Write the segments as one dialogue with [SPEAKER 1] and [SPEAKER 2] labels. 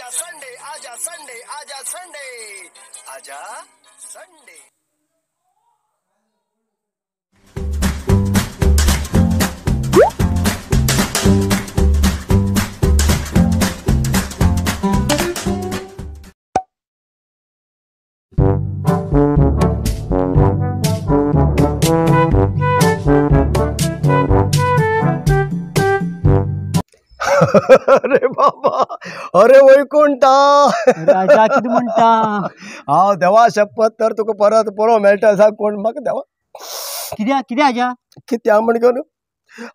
[SPEAKER 1] आजा संडे आजा संडे आजा संडे आजा संडे।
[SPEAKER 2] अरे बाबा, अरे वैकुंठा
[SPEAKER 3] राजा किती म्हणता
[SPEAKER 2] हांव देवा शपथ तर तुका परत पळोवंक मेळटा सांग कोण म्हाका देवा
[SPEAKER 3] कित्या कित्या आजा
[SPEAKER 2] कित्या म्हण घेवन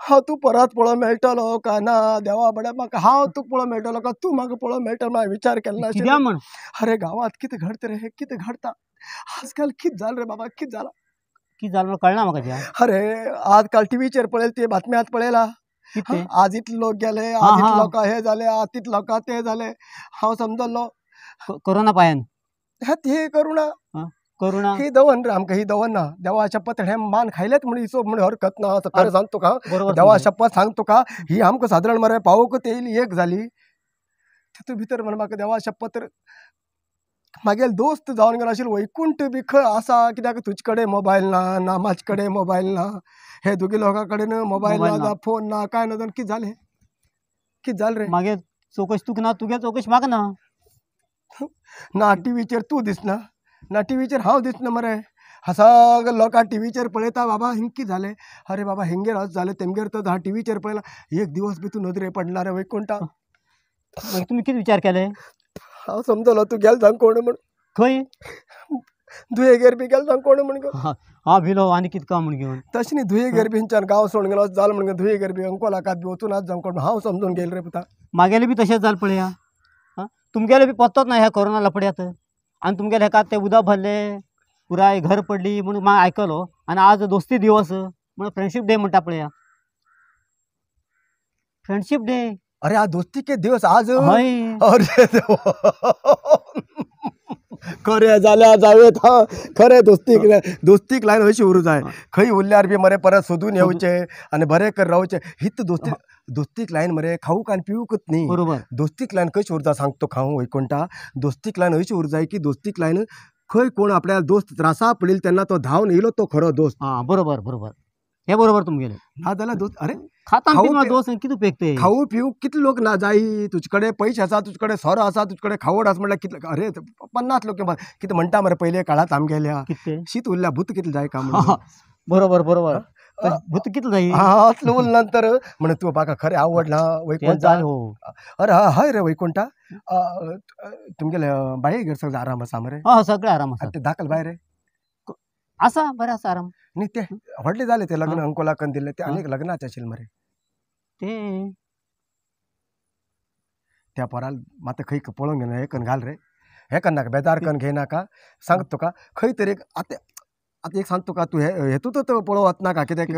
[SPEAKER 2] हांव तूं परत पळोवंक मेळटलो काय ना देवा बड्या म्हाका हांव तुका पळोवंक मेळटलो काय तूं म्हाका पळोवंक मेळटलो म्हाका विचार केलो
[SPEAKER 3] कित्या
[SPEAKER 2] नाशिल्लो।
[SPEAKER 3] म्हण
[SPEAKER 2] अरे गांवांत कितें घडता रे, कितें घडता आजकाल कितें जालें रे बाबा, कितें जालां
[SPEAKER 3] कितें जालें कळना म्हाका त्या
[SPEAKER 2] अरे आजकाल टीव्हीचेर पळयला ते बातम्यांत पळयला
[SPEAKER 3] कितें
[SPEAKER 2] आज इतले लोक गेले,
[SPEAKER 3] हा,
[SPEAKER 2] आज इतले
[SPEAKER 3] हा.
[SPEAKER 2] लोक हे जाले, आज तितले लोक ते जाले। हांव समजल्लो
[SPEAKER 3] कोरोना पायान
[SPEAKER 2] हे करुणा
[SPEAKER 3] कोरोना
[SPEAKER 2] ही दवन रे आमकां, ही दवरना देवा शपथ हे मान खायलेत म्हण हिशोब म्हण हरकत ना असं खरें सांग तुका
[SPEAKER 3] बरोबर
[SPEAKER 2] देवा
[SPEAKER 3] सांगता.
[SPEAKER 2] शपथ सांग तुका ही आमकां सादारण मरे पावोकूच येयली एक जाली तितू भितर म्हण म्हाका देवा शपथ तर म्हागेले दोस्त जावन गेलो आशिल्लो वैकुंठ बी खंय आसा कित्याक तुजे कडेन मोबायल ना म्हाजे कडेन मोबायल ना हे दोगी लोकां कडेन मोबायल
[SPEAKER 3] मोबायल
[SPEAKER 2] ना
[SPEAKER 3] ना.
[SPEAKER 2] फोन ना काय ना जावन कितें जालें कितें जालें रे
[SPEAKER 3] मागे चौकशी तुका ना तुगे चौकशी म्हाका ना
[SPEAKER 2] ना टीव्हीचेर तूं दिसना ना टीव्हीचेर हांव दिसना मरे हा सगळे लोकां टीव्हीचेर पळयता बाबा हिंग कितें जालें अरे बाबा हेंगेर असं जालें तेमगेर तर हांव टीव्हीचेर पळयलां एक दिवस बी तूं नदरे पडना रे वैकुंठा
[SPEAKER 3] मागीर तुमी कितें विचार केले
[SPEAKER 2] हांव समजलो तूं गेल सांग कोण म्हण
[SPEAKER 3] खंय
[SPEAKER 2] धुयेगेर बी गेल सांग कोण म्हण
[SPEAKER 3] हांव भिलो आनी कितें काम म्हण घेवन
[SPEAKER 2] तशें न्ही धुयेगेर बीच्यान गांव सोडून गेलो जाल म्हण धुयेगेर बी अंकोलाकात बी वचून आज जावं कोण हांव समजून गेल रे पुता
[SPEAKER 3] मागेले बी तशेंच जालें पळया तुमगेले बी पत्तोच ना ह्या कोरोना लपड्यात आनी तुमगेले हेका ते उदक भरलें पुराय घर पडली म्हणून म्हाका आयकलो आनी आज दोस्ती दिवस म्हणून फ्रेंडशीप डे म्हणटा पळया फ्रेंडशीप डे
[SPEAKER 2] अरे आज दोस्ती के दिवस आज
[SPEAKER 3] हय
[SPEAKER 2] अरे देवा खरें जाल्या जावेत हा खरें दोस्तीक लायन अशी उरूं जाय खंय उरल्यार बी मरे परत सोदून येवचे आनी बरें कर रावचे हित दोस्तीक लायन मरे खावूक आनी पिवूकच न्ही
[SPEAKER 3] बरोबर
[SPEAKER 2] दोस्तीक लायन कशी उरता सांगतो हांव वैकुंठा दोस्तीक लायन अशी उरूं जाय की दोस्तीक लायन खंय कोण आपल्या दोस्त त्रासा पडील तेन्ना तो धांवन येयलो तो खरो दोस्त
[SPEAKER 3] बरोबर बरोबर हे बरोबर तुमगेले
[SPEAKER 2] ना जाल्यार दोस्त अरे
[SPEAKER 3] खाता
[SPEAKER 2] खाऊ
[SPEAKER 3] पिवून
[SPEAKER 2] पे-
[SPEAKER 3] दोस्त कितें उपेग
[SPEAKER 2] खाऊ पिवूक कितले लोक ना जायी तुजे कडेन पयशे आसा तुजे कडेन सोरो आसा तुजे कडेन खावड आसा म्हटल्यार कितले अरे 50 लोक कितें म्हणटा मरे पयले काळात आमगेल्या
[SPEAKER 3] कितें
[SPEAKER 2] शीत उरल्या भूत कितले जाय का म्हणून
[SPEAKER 3] बरोबर बरोबर भूत कितलं जाई
[SPEAKER 2] असलं उरलं नंतर म्हणे तू म्हाका खरें आवडला वैकुंठा
[SPEAKER 3] हो
[SPEAKER 2] अरे हय रे वैकुंठा तुमगेले बाये घर सगळं आराम आसा मरे
[SPEAKER 3] हय सगळें आराम आसा
[SPEAKER 2] ते दाखल बाय रे
[SPEAKER 3] आसा बरें आसा आराम
[SPEAKER 2] न्ही ते व्हडले जाले ते लग्न अंकोलाकन दिले ते आनीक लग्नाचे आशिल्ले मरे
[SPEAKER 3] ते
[SPEAKER 2] त्या पोराल मात खंय पळोवंक गेलो हे करून घाल रे हे कर नाका बेजार करून घेयनाका सांग तुका खंय तरी आतां एक सांग तुका तूं हेतूच पळोवं वचनाका कित्याक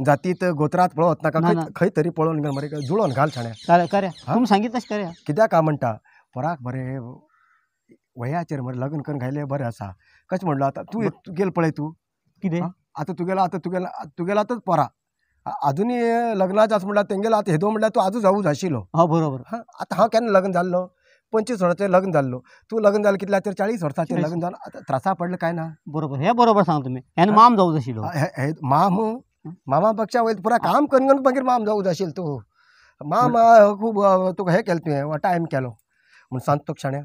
[SPEAKER 2] जातीत गोत्रात पळोवं वचनाका खंय तरी पळोवन घाल मरे जुळोवन घाल छाण्या
[SPEAKER 3] कऱ्या तुमी सांगितलें तशें कऱ्या
[SPEAKER 2] कित्याक काय म्हणटा पोराक बरें वयाचेर मरे लग्न करून घायलें बरें आसा कशें म्हणलो आतां तूं गेल पळय तूं
[SPEAKER 3] कितें
[SPEAKER 2] आतां तुगेलो आतांच पोरा आजुनी लग्नाचें आसा म्हणल्यार तेंगेलो आतां हेदो म्हणल्यार तूं आजूच जावूच आशिल्लो
[SPEAKER 3] बरोबर
[SPEAKER 2] आतां हांव केन्ना लग्न जाल्लो 25 वर्साचेर लग्न जाल्लो तूं लग्न जालें कितल्याचेर 40 वर्साचेर लग्न जालें आतां त्रासा पडलें काय ना
[SPEAKER 3] बरोबर हे बरोबर सांग तुमी हेन्ना माम जावूच आशिल्लो
[SPEAKER 2] माम मामा पेक्षा वयर पुरा काम करून मागीर माम जावूच आशिल्लो तूं माम खूब तुका हे केलें तुवें टायम केलो म्हूण सांगतो शाण्या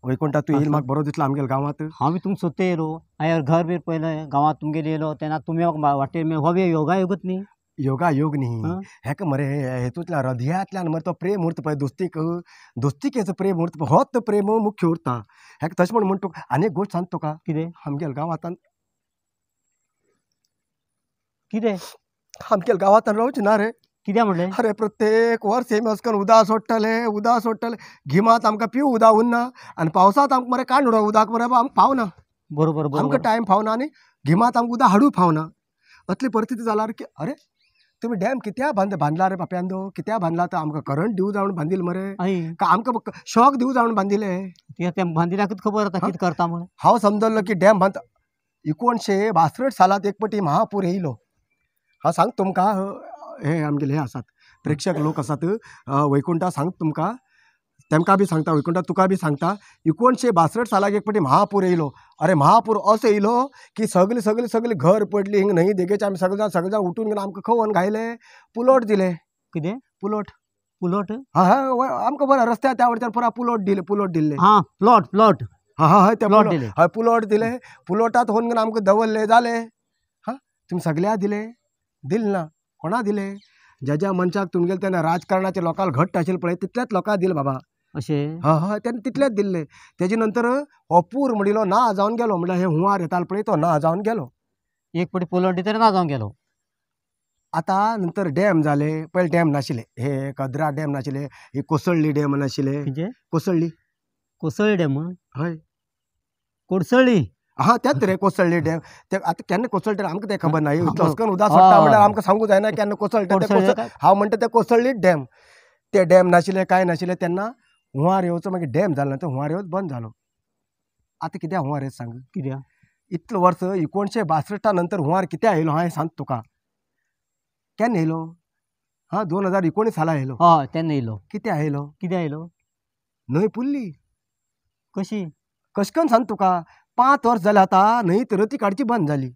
[SPEAKER 2] वैकुंठा तूं येयला म्हाका बरो दिसलो आमगेल्या गांवांत
[SPEAKER 3] हांव बी तुमकां सोदता येयलो हांवें घर बीर पळयलें गांवांत तुमगेले येयलो तेन्ना तुमी म्हाका वाटेर मेळ हो बी योगा योगत न्ही
[SPEAKER 2] योगा योग न्ही हेका मरे हेतूंतल्यान हृदयातल्यान मरे तो प्रेम उरता पळय दोस्तीक हेचो प्रेम उरता पळय होच प्रेम मुख्य उरता हेका तशें म्हण तुका आनी एक गोश्ट सांगता तुका
[SPEAKER 3] कितें
[SPEAKER 2] आमगेल्या गांवांत
[SPEAKER 3] कितें
[SPEAKER 2] आमगेल्या गांवांत रावचें ना रे
[SPEAKER 3] कित्याक म्हणलें
[SPEAKER 2] अरे प्रत्येक वर्स हें वचून उदक सोडटले गिमांत आमकां पिव उदक उरना आनी पावसांत आमकां मरे काण उडोवप उदक मरे आमकां पावना
[SPEAKER 3] बरोबर
[SPEAKER 2] आमकां टायम फावना आनी गिमांत आमकां उदक हाडूंक फावना असली परिस्थिती जाल्यार की अरे तुमी डॅम कित्याक बांदला रे बाप्यांदो कित्याक बांदला तर आमकां करंट दिवं जावन बांदिल्लें मरे का आमकां शॉक दिवं जावन बांदिल्लें
[SPEAKER 3] तें बांदिल्याकूच खबर आतां कितें करता म्हण
[SPEAKER 2] हांव समजल्लो की डॅम बांदता 1962 सालांत एक पटी महापूर येयलो हांव सांगता तुमकां हे आमगेले हे आसात प्रेक्षक लोक आसात वैकुंठा सांगता तुमकां तेमकां बी सांगता वैकुंठा तुका बी सांगता 1962 सालाक एक फावटी महापूर येयलो. अरे महापूर असो येयलो की सगळी घर पडली हिंग न्हंय देगेचे आमी सगळे जाण उठून गेलो आमकां खंय व्हरून घायले पुलोट दिले.
[SPEAKER 3] कितें
[SPEAKER 2] पुलोट
[SPEAKER 3] पुलोट
[SPEAKER 2] हा आमकां बरं रस्त्यार त्या वटेच्यान पुरा पुलोट दिले.
[SPEAKER 3] हा प्लॉट
[SPEAKER 2] हा हय ते
[SPEAKER 3] प्लॉट दिले.
[SPEAKER 2] हय पुलोट दिले. पुलोटात व्हरून घेवन आमकां दवरले जाले. हा तुमी सगळ्या दिले दिले ना कोणा दिले ज्या मनशाक तुमगेले तेन्ना राजकारणाचे लोकांक घट्ट आशिल्ले पळय तितल्याच लोकांक दिले बाबा.
[SPEAKER 3] अशें
[SPEAKER 2] हय हय तेन्ना तितलेच दिल्ले. तेजे नंतर हो पूर म्हणिल्लो ना जावन गेलो म्हणल्यार हे हुंवार येतालो पळय तो ना जावन गेलो.
[SPEAKER 3] एक फावटी पुलोट दिता ना जावन गेलो.
[SPEAKER 2] आतां नंतर डॅम जाले पयलीं डॅम नाशिल्ले हे कद्रा डॅम नाशिल्ले हे कोसळ्ळी डॅम नाशिल्ले.
[SPEAKER 3] कितें
[SPEAKER 2] कोसळ्ळी
[SPEAKER 3] कोसळ्ळी डॅम
[SPEAKER 2] हय
[SPEAKER 3] कोडसळ्ळी
[SPEAKER 2] हा तेच रे कोसळ्ळी डॅम. ते आतां केन्ना कोसळटा रे आमकां तें खबर ना. हस्कन उदक
[SPEAKER 3] हय.
[SPEAKER 2] सोडटा म्हणल्यार आमकां सांगूं जायना केन्ना कोसळटा
[SPEAKER 3] कोसळ्ळी
[SPEAKER 2] ते.
[SPEAKER 3] काय?
[SPEAKER 2] हांव म्हणटा ते कोसळ्ळी डॅम. ते डॅम नाशिल्ले कांय नाशिल्ले तेन्ना हुंवार येवचो मागीर डॅम जालो ना तो हुंवार येवच बंद जालो. आतां कित्याक हुंवार येता सांग.
[SPEAKER 3] कित्याक
[SPEAKER 2] इतलें वर्स 1962 नंतर हुंवार कित्याक येयलो हांवें सांगता तुका. केन्ना येयलो हा 2019 साला येयलो.
[SPEAKER 3] हय तेन्ना येयलो.
[SPEAKER 2] कित्याक येयलो
[SPEAKER 3] कित्याक येयलो
[SPEAKER 2] न्हंय फुल्ली.
[SPEAKER 3] कशी
[SPEAKER 2] कशें करून सांगता तुका 5 वर्स जाले आतां न्हंयत रती काडची बंद जाली.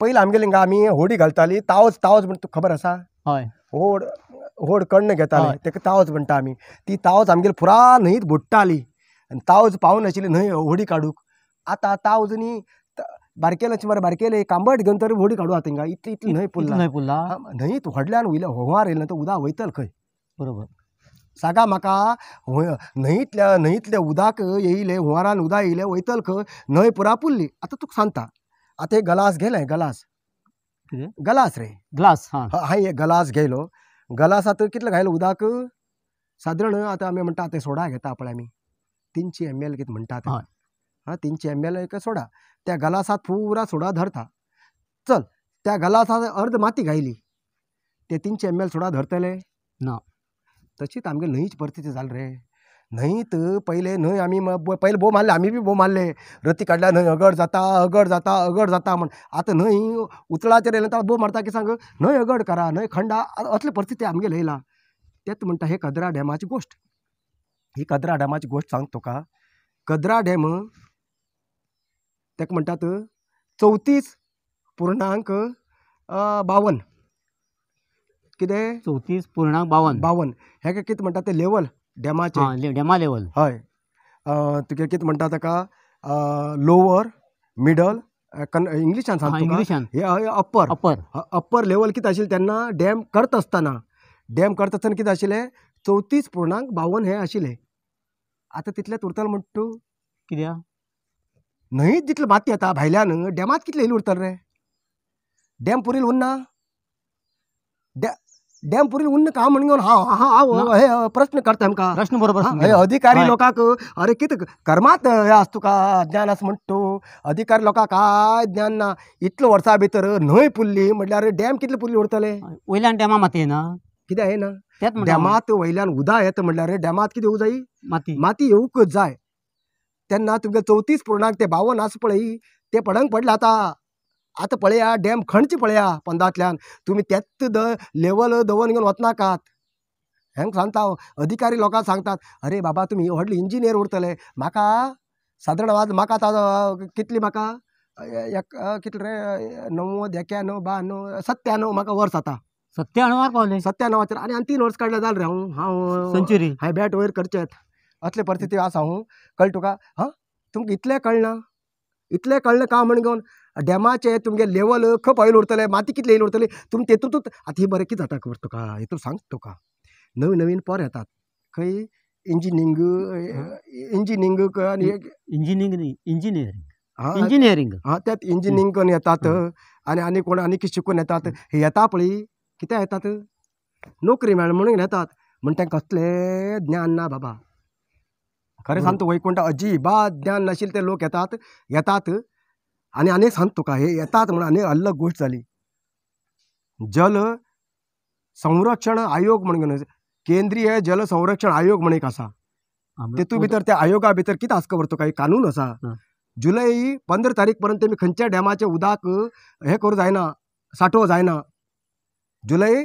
[SPEAKER 2] पयलीं आमगेली हिंगा आमी होडी घालताली तावज म्हण तुका खबर आसा.
[SPEAKER 3] हय
[SPEAKER 2] व्हड कण्ण घेताले
[SPEAKER 3] हय.
[SPEAKER 2] ताका तावज म्हणटा आमी. ती तावज आमगेली पुरा न्हंयत बुडटाली आनी तावज पावनाशिल्ली न्हंय होडी काडूंक. आतां तावज न्ही बारकेले मरे बारकेले कांबट घेवन तरी होडी काडूं आतां हिंगा इतली न्हंय फुल्ला.
[SPEAKER 3] न्हंय फुल्ला
[SPEAKER 2] न्हंयत व्हडल्यान वयल्या हुंवार येयलें तर उदक वयतलें खंय
[SPEAKER 3] बरोबर.
[SPEAKER 2] सांगा म्हाका. न्हंयतले उदक येयले हुंवारान उदक येयलें वयतलें खंय न्हंय पुरा फुल्ली. आतां तुका सांगता आतां एक गलास गेलें
[SPEAKER 3] कितें
[SPEAKER 2] गलास रे
[SPEAKER 3] ग्लास हा
[SPEAKER 2] हांवें एक गलास घेयलो. गलासात कितलें घायलो उदक सादारण आतां आमी म्हणटा ते सोडा घेता पळय आमी 300 ml कितें म्हणटा ते.
[SPEAKER 3] हय
[SPEAKER 2] 300 ml एक सोडा त्या गलासात पुरा सोडा धरता. चल त्या गलासात अर्द माती घायली ते 300 ml सोडा धरतले
[SPEAKER 3] ना.
[SPEAKER 2] तशीच आमगे न्हंयची परिस्थिती जाली रे. न्हंयत पयले न्हंय आमी पयले भोव मारले आमी बी भोव मारले रती काडल्या न्हंय अगड जाता म्हण. आतां न्हंय उचलाचेर येयलें भोव मारता की सांग न्हंय अगड करा न्हंय खंडा असले परिस्थिती आमगेले येयला. तेच म्हणटा हे कद्रा डॅमाची गोश्ट. ही कद्रा डॅमाची गोश्ट सांगता तुका. कद्रा डॅम ताका म्हणटात 34.52 कितें
[SPEAKER 3] 34.52
[SPEAKER 2] हेका कितें म्हणटा ते लेवल डॅमाचे.
[SPEAKER 3] डॅमा लेवल
[SPEAKER 2] हय तुगे कितें म्हणटा ताका लोवर मिडल इंग्लिशान सांगता तुका.
[SPEAKER 3] इंग्लिशान
[SPEAKER 2] हे अप्पर लेवल कितें आशिल्लें तेन्ना डॅम करता आसतना कितें आशिल्लें 34.52 हे आशिल्लें. आतां तितलेंच उरतलें म्हणटा तूं.
[SPEAKER 3] कित्याक
[SPEAKER 2] न्हंयत जितली माती येता भायल्यान डॅमात कितले येयली उरतले रे. डॅम पुरील उरना डॅम पुरील उरना का म्हण घेवन हांव हे प्रश्न करता आमकां.
[SPEAKER 3] प्रश्न बरोबर
[SPEAKER 2] हे अधिकारी लोकांक अरे कितें कर्मात हे आसा तुका ज्ञान आसा म्हणटा तूं. अधिकारी लोकांक काय ज्ञान ना. इतल्या वर्सां भितर न्हंय फुल्ली म्हटल्यार डॅम कितले फुल्ली उरतले.
[SPEAKER 3] वयल्यान डॅमा माती येना
[SPEAKER 2] कित्याक येना
[SPEAKER 3] तेच म्हणटा
[SPEAKER 2] डॅमात वयल्यान उदक येता म्हटल्यार डॅमात कितें येवं जायी माती येवंकच जाय. तेन्ना तुमगे 34.52 आसा पळय ते पडंग पडले आतां पळया डॅम खंयची पळया पंदांतल्यान तुमी तेच लेवल दवरून घेवन वचनाकात. हेंका सांगता हांव अधिकारी लोकांक सांगतात अरे बाबा तुमी व्हडले इंजिनियर उरतले. म्हाका सादारण म्हाका आतां कितली म्हाका कितले रे 90 91 92 97 म्हाका वर्स आतां
[SPEAKER 3] 97 पावले
[SPEAKER 2] 97 आनी 3 वर्स काडले जाले रे हांव
[SPEAKER 3] सेंच्युरी
[SPEAKER 2] हांवें बॅट वयर करचेत असले परिस्थिती आसा हांव. कळ्ळें तुका. तुमकां इतलें कळना का म्हण घेवन डॅमाचे तुमगे लेवल खंय पावयले उरतले माती कितले येयली उरतली तुमी तेतूंतूच. आतां ही बरें कितें जाता खबर तुका हेतून सांगता तुका. नवीन पोर येतात खंय इंजिनियरींग आनी
[SPEAKER 3] इंजिनियरींग
[SPEAKER 2] त्यात इंजिनियरींग करून येतात आनी कोण आनी कितें शिकून येतात. हे येता पळय कित्याक येतात नोकरी मेळ म्हणून येतात. म्हण तांकां कसलें ज्ञान ना बाबा. खरें सांगता वैकुंठ अजिबात ज्ञान नाशिल्ले ते लोक येतात आनी सांगता तुका हे येतात म्हणून आनी अलग गोश्ट जाली. जल संरक्षण आयोग म्हणून केंद्रीय जल संरक्षण आयोग म्हणून एक आसा. तेतूं भितर त्या आयोगा भितर कितें आसा खबर तुका एक कानून आसा. जुलय 15 तारीख पर्यंत तेमी खंयच्या डॅमाचें उदक हें करूं जायना सांठोवं जायना. जुलय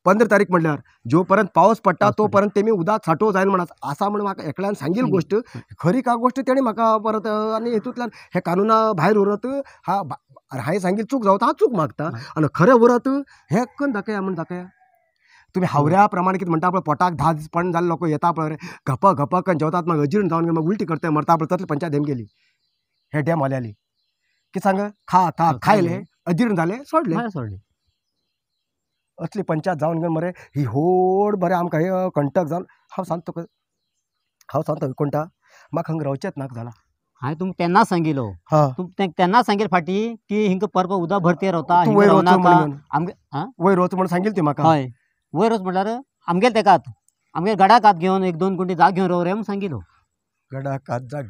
[SPEAKER 2] 15 तारीख म्हटल्यार जोपर्यंत पावस पडटा
[SPEAKER 3] पावस पडटा.
[SPEAKER 2] तोपर्यंत तेमी उदक सांठोव जायना म्हणत असा म्हणून म्हाका एकल्यान सांगिल्ली गोष्ट खरी का गोष्ट तेणी म्हाका परत आनी हेतूंतल्यान हे कानुना भायर उरत हांवें सांगिल्ली चूक जावता हांव चूक मागता आनी खरें उरत हें करून दाखया म्हण दाखया. तुम्ही हावऱ्या प्रमाणे कितें म्हणटा पळय पोटाक धाज पण जाल्ले लोक येता पळय रे घप घप करून जेवतात मग अजीर्ण जावन मग उलटी करता मरता पळय तसली पंचायत डेम गेली हे डॅम हल्याली कितें सांग खा खायले अजीर्ण जाले सोडले
[SPEAKER 3] भायर सोडले.
[SPEAKER 2] असली पंचायत जावन घेवन मरे ही व्हड बरें आमकां हे कंटक जावन हांव सांगता कोणटा म्हाका हांगा रावचेंच नाका जाला.
[SPEAKER 3] हांवें तुमकां तेन्नाच सांगिल्लो
[SPEAKER 2] हां
[SPEAKER 3] तेन्नाच सांगेल फाटी की हिंका परब उदक भरते रावता
[SPEAKER 2] तूं
[SPEAKER 3] हिंगा
[SPEAKER 2] वयर
[SPEAKER 3] रावं
[SPEAKER 2] वच
[SPEAKER 3] नाका.
[SPEAKER 2] म्हणून
[SPEAKER 3] आमगे
[SPEAKER 2] वयर वच म्हण सांगिल्ली ती म्हाका.
[SPEAKER 3] हय वयर वच म्हटल्यार आमगेल तेकात आमगे गडाक हात घेवन 1-2 कुंटी जाग घेवन राव रे म्हूण सांगिल्लो.
[SPEAKER 2] गडाक हात जाग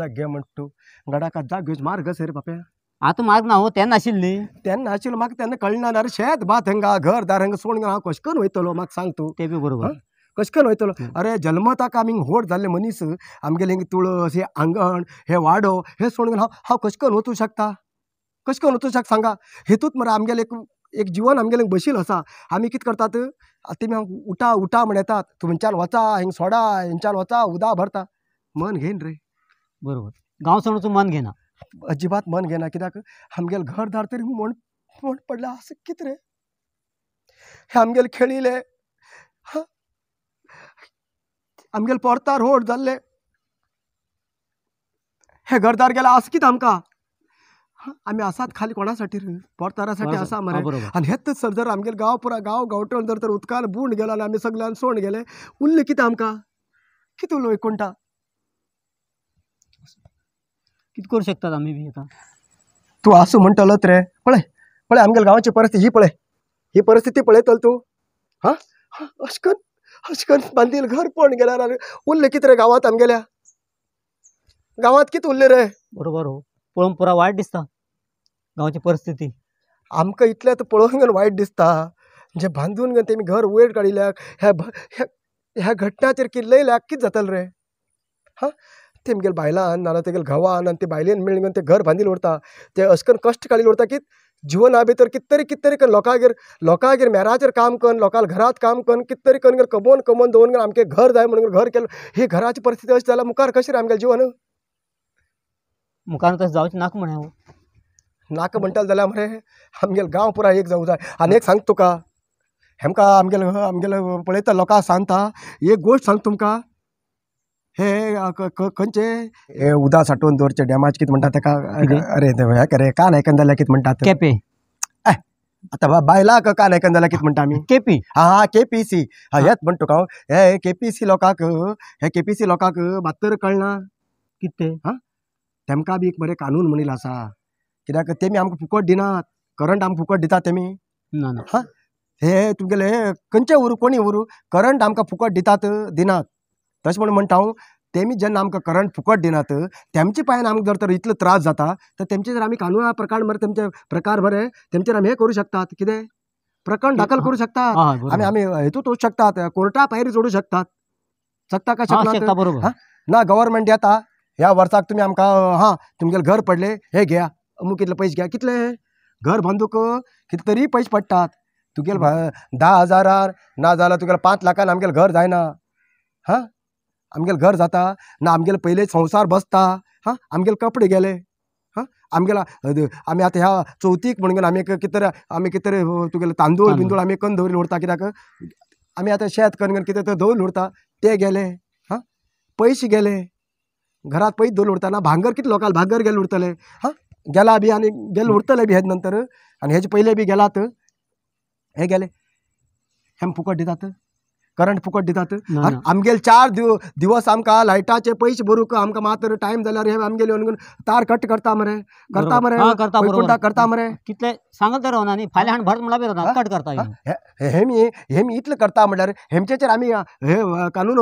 [SPEAKER 2] घे म्हण तूं गडाक हात जाग घेवच मार्ग रे बापया.
[SPEAKER 3] आतां मार्ग ना हो तेन्ना आशिल्ली
[SPEAKER 2] तेन्ना आशिल्लो म्हाका तेन्ना कळना ना रे शेत भात हांगा घर दार हांगा सोडून हांव कशें करून वयतलो म्हाका सांग तूं.
[SPEAKER 3] ते बी बरोबर.
[SPEAKER 2] कशें करून वयतलो अरे जल्मताक आमी व्हड जाल्ले मनीस आमगेले हिंग तुळस हे आंगण हे वाडो हे सोडून हांव कशें करून वचूं शकता सांगा. हेतूंत मरे आमगेले एक जीवन आमगेले बशील आसा आमी कितें करतात तेमी उठा म्हण येतात थंयच्यान वचा हिंग सोडा हेंच्यान वचा उदक भरता मन घेयन रे
[SPEAKER 3] बरोबर. गांव सोडून वचून मन घेना
[SPEAKER 2] अजिबात मन घेना कित्याक आमगेले घरदार तरी म्हण पडला असं कितें रे हे आमगेले खेळिले आमगेले पोरतार व्हड जाल्ले हे घरदार गेला असं कितें आमकां आमी आसात खाली कोणासाठी रे पोरतारासाठी आसा मरे.
[SPEAKER 3] बरोबर.
[SPEAKER 2] आनी हेच सर जर आमगेले गांव पुरा गांव गांवठण जर तर उदकान बुंड गेलो आनी आमी सगळ्यान सोड गेले उरले कितें आमकां कितें उरलो कोणटा
[SPEAKER 3] कितें करूं शकतात आमी बी आतां.
[SPEAKER 2] तूं आसूं म्हणटलोच रे पळय आमगेल्या गांवाची परिस्थिती ही परिस्थिती पळयतलो तूं हां अशें करून बांदील घर पळोवन गेल्यार उरले कितें रे गांवांत आमगेल्या गांवांत कितें उरलें रे.
[SPEAKER 3] बरोबर हो पळोवन पुरा वायट दिसता गांवची परिस्थिती.
[SPEAKER 2] आमकां इतलें तर पळोवन घेवन वायट दिसता जे बांदून घेवन तेमी घर वयर काडिल्ल्याक ह्या घटनाचेर किल्लयल्याक कितें जातलें रे हां. तेमगेल बायलान नाजाल्यार तेगेल घोवान आनी ते बायलेन मेळून घेवन ते घर बांदील उरता ते अशें करून कश्ट काडिल्ले उरता की जिवना भितर कितें तरी करून लोकांगेर मेराचेर काम करून लोकांक घरांत काम करून कितें तरी करून कमोवन दवरून आमगे घर जाय म्हणून घर केलें ही घराची परिस्थिती अशी जाल्यार मुखार कशें रे आमगेलें जिवन
[SPEAKER 3] मुखार तशें जावचें नाका म्हणे.
[SPEAKER 2] नाका म्हणटाले जाल्यार मरे आमगेलो गांव पुरा एक जावं जाय. आनी एक सांग तुका हेमकां आमगेले पळयता लोकांक सांगता एक गोश्ट सांग तुमकां हे खंयचे हे उदक सांठोवन दवरचे डॅमाचे कितें म्हणटा तेका अरे हे रे कान आयकन जाल्यार कितें म्हणटात
[SPEAKER 3] केपे
[SPEAKER 2] आतां बायलांक कान आयकन जाल्यार कितें म्हणटा आमी
[SPEAKER 3] केपी
[SPEAKER 2] हां केपीसी हेच म्हण तुका हांव हे केपीसी लोकांक मात्तर कळना
[SPEAKER 3] कितें
[SPEAKER 2] हां तेमकां बी एक बरें कानून म्हणिल्लो आसा कित्याक तेमी आमकां फुकट दिनात करंट आमकां फुकट दितात तेमी
[SPEAKER 3] ना ना
[SPEAKER 2] हां हे तुमगेले खंयचे उरू कोणी उरू करंट आमकां फुकट दिनात तशें म्हणून म्हणटा हांव तेमी जेन्ना आमकां करंट फुकट दिनात तेमचे पांयान आमकां जर तर इतलो त्रास जाता तर तेमचेर आमी कानुना प्रकार मरे तेमचे प्रकार बरे तेमचेर आमी हें करूं शकतात कितें प्रकरण दाखल करूं शकतात आमी हेतूंत वचूं शकतात कोर्टा भायर जोडूं शकता का शकता
[SPEAKER 3] बरोबर
[SPEAKER 2] ना गव्हर्मेंट येता ह्या वर्साक तुमी आमकां हां तुमगेलें घर पडलें हे घ्या अमूक इतले पयशे घ्या कितले घर बांदूक कितें तरी पयशे पडटात तुगेले 10,000 ना जाल्यार तुगेले 5 लाखान आमगेलें घर जायना हां आमगेलें घर जाता ना आमगेले पयले संवसार बसता हां आमगेले कपडे गेले हां आमगेला आमी आतां ह्या चवथीक म्हणून आमी कितें तरी तुगेले तांदूळ बिंदूळ आमी करून दवरिल्ले उरता कित्याक आमी आतां शेत करून कितें तरी दवरिल्ले उरता ते गेले हां पयशे गेले घरात पयशे दवरिल्ले उरता ना भांगर कितें लोकांक भांगर गेले उरतले हां गेला बी आनी गेले उरतले बी हेजे नंतर आनी हेजे पयले बी गेलात हे गेले हेम फुकट दितात करंट फुकट दितात आमगेले 4 दिवस आमकां लायटाचे पयशे भरूंक आमकां मात्र टायम जाल्यार हे आमगेले तार कट करता मरे करता मरे
[SPEAKER 3] कितले सांगत रावना न्ही फाल्यां हाण भरत म्हणल्यार कट करता
[SPEAKER 2] हेमी इतलें करता म्हटल्यार हेमचेर आमी हे कानून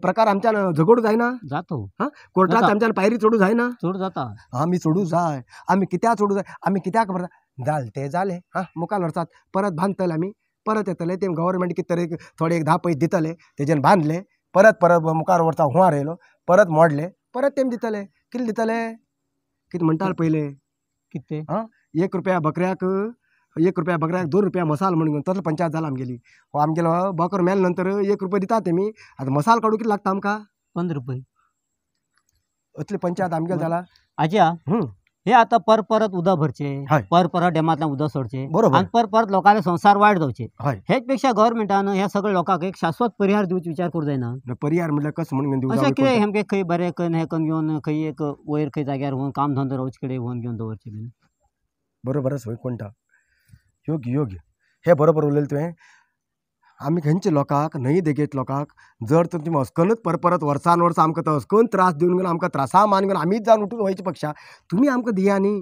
[SPEAKER 2] प्रकार आमच्यान झगडूं जायना
[SPEAKER 3] जातो
[SPEAKER 2] हां कोर्टांत आमच्यान पायरी चडूं जायना
[SPEAKER 3] चड जाता
[SPEAKER 2] आमी चडूं जाय आमी कित्याक चडूं जाय आमी कित्याक बरं जालें तें जालें हां मुखार वर्सात परत बांदतले आमी परत येतले ते गव्हर्मेंट कितें तरी थोडे 10 पयशे दितले तेजेन बांदले परत मुखार वर्सा हुंवार येयलो परत मोडले परत तेमी दितले कितें म्हणटाले पयले
[SPEAKER 3] कितें
[SPEAKER 2] हां 1 रुपया बकऱ्याक 1 रुपया बकऱ्याक 2 रुपया मसाल म्हणून घेवन तसलो पंचायत जाला आमगेली. हो आमगेलो बकर मेल नंतर 1 रुपया दिता तेमी. आतां मसाल काडूं कितें लागता आमकां?
[SPEAKER 3] 15 रुपये.
[SPEAKER 2] असली पंचायत आमगेली जाला.
[SPEAKER 3] आज्या
[SPEAKER 2] हं,
[SPEAKER 3] हे आता परत उदक भरचे,
[SPEAKER 2] हय.
[SPEAKER 3] परत डॅमांतल्यान उदक सोडचे
[SPEAKER 2] बरोबर.
[SPEAKER 3] आणि परत लोकांचे संसार वायट जावचे.
[SPEAKER 2] हय.
[SPEAKER 3] हेच पेक्षा गव्हर्नमेंटान ह्या सगळ्या लोकांक एक शाश्वत परिहार दिवचे विचार करूं जायना.
[SPEAKER 2] पर्याय म्हटल्यार कसं म्हणून दिवं
[SPEAKER 3] अशें
[SPEAKER 2] जावं
[SPEAKER 3] कितें
[SPEAKER 2] कोणता?
[SPEAKER 3] हेमके खंय बरें करून हें करून घेवन खंय एक वयर खंय जाग्यार व्हरून काम धंदो रोवचे कडेन व्हरून घेवन दवरचे बीन.
[SPEAKER 2] बरोबरच होय कोणता? योग्य हे बरोबर उलयलें तुवें. आमी खंयचे लोकांक न्हंय देगेत लोकांक जर तर तुमी हस्कनूच परत वर्सान वर्स आमकां तो हस्कन त्रास दिवन घेवन आमकां त्रासा मान घेवन आमीच जावन उठून वयचे पक्षा तुमी आमकां दिया न्ही.